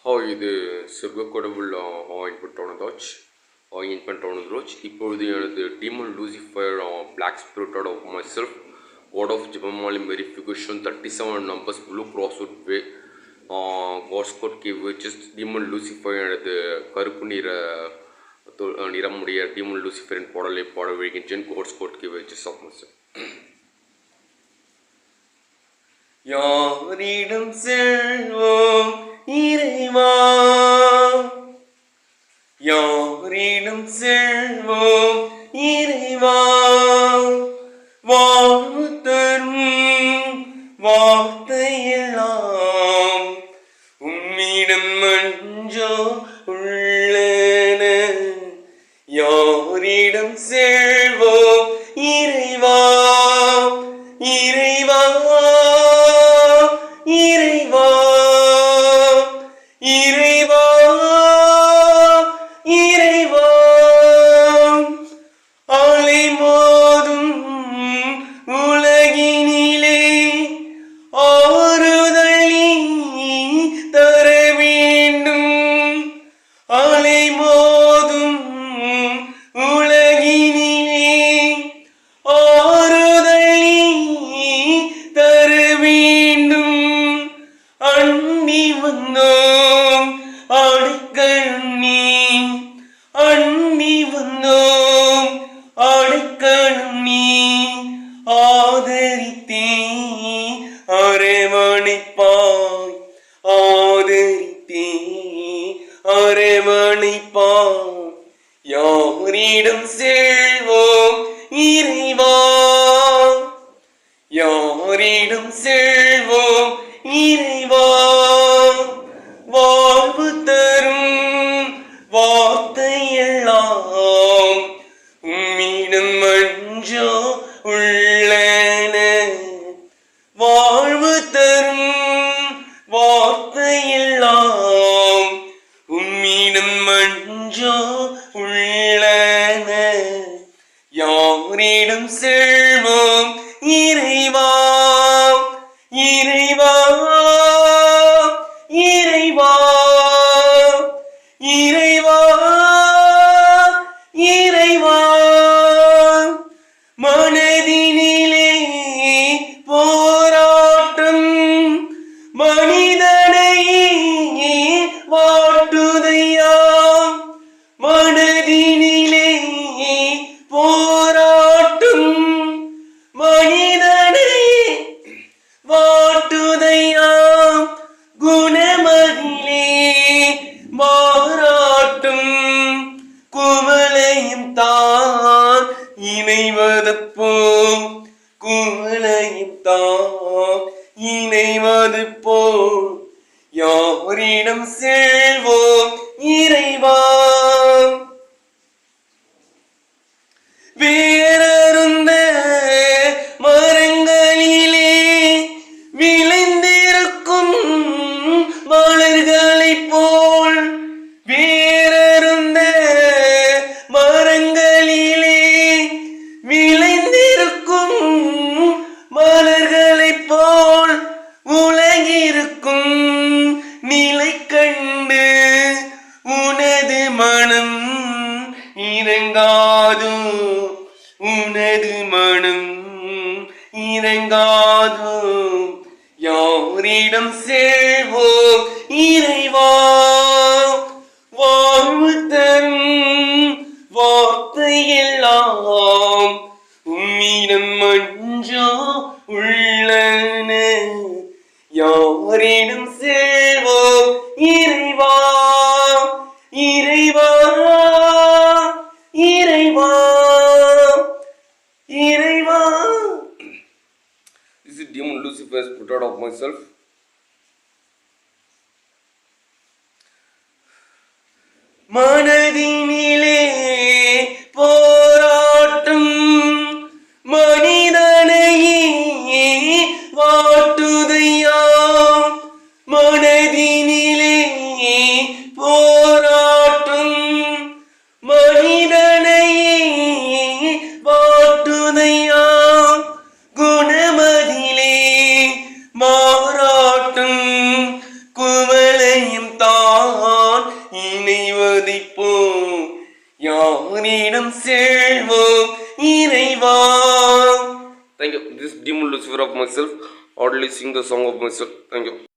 இது சொர்க்கக்கடவுள் இன்பன்டோனதாச் இப்பொழுது எனது demon Lucifer black spirited of myself God of Jabamalim verification 37 numbers blue crosswood way God's code key which is demon Lucifer எனது கருப்பு நிறமுடைய demon Lucifer இன் பாடலை பாட வருகின்றேன். God's code key which is of myself. யாரிடம் செல்வோம் இறைவா, யாரிடம் செல்வோம் இறைவா, வாழ்வு தரும் வார்த்தையெல்லாம் உம்மிடம் மஞ்சோ உள்ளன. யாரிடம் செல்வோம் இறைவா, இறைவா, இறைவா, இறைவா, இறைவா, அலை மோதும் உலகினிலே ஆறுதல் தர வேண்டும். அலை மோதும் உலகினிலே ஆறுதல் தர வேண்டும். அண்ணி வந்தோம் அடுக்கண்ணி, அண்ணி வந்தோம் அடுக்கண்ணி, ஆதரித்தே அரவணைப்பாய், ஆதரித்தே அரவணைப்பாய். யாரிடம் செல்வோம் இறைவா, யாரிடம் செல்வோம் இறைவா, வாழ்வு தரும் வார்த்தையெல்லாம் உம்மிடம் மஞ்சோ உள்ளன. வாழ்வு தரும் வார்த்தையெல்லாம் உம்மிடம் மஞ்சோ உள்ளன. யாரிடம் செல்வோம் இறைவா, இறைவா, இறைவா, இறைவா, இறைவா, மனதினிலே போராட்டம் மனிதனை வாட்டுதையா. மனதினிலே போராட்டம் மனிதனை வாட்டுதையா. குணமதிலே மாறாட்டும் குவளையும் தான் இணைவதப்போ, குவளையும் தான் இணைவது போ. யாரிடம் செல்வோம் இறைவா, வேறருந்த மரங்களிலே விளைந்திருக்கும் மலர்களைப் போல், வேறருந்த மரங்களிலே விளைந்திருக்கும் மலர்களைப் போல் உலகிருக்கும் நிலை கண்டு உனது மனம் இறங்காதோ, உனது மனம் இறங்காதோ. யாரிடம் செல்வோம் இறைவா, வாழ்வு தரும் வார்த்தையெல்லாம் உம்மிடம் மஞ்சோ உள்ளன. யாரிடம் செல்வோம் இறைவா, இறைவா, இறைவா, இறைவா. This is demon Lucifer's put out of myself. மனதினிலே போராட்டம் மனிதனை வாட்டுதையா. மனதினிலே போராட்டம் மனிதனை வாட்டுதையா. குணமதிலே மாறாட்டும் குவளையும் தான் உன்னிடம் செல்வோம் இறைவா. Thank you. This is Demon Lucifer of myself. Oddly sing the song of myself. Thank you.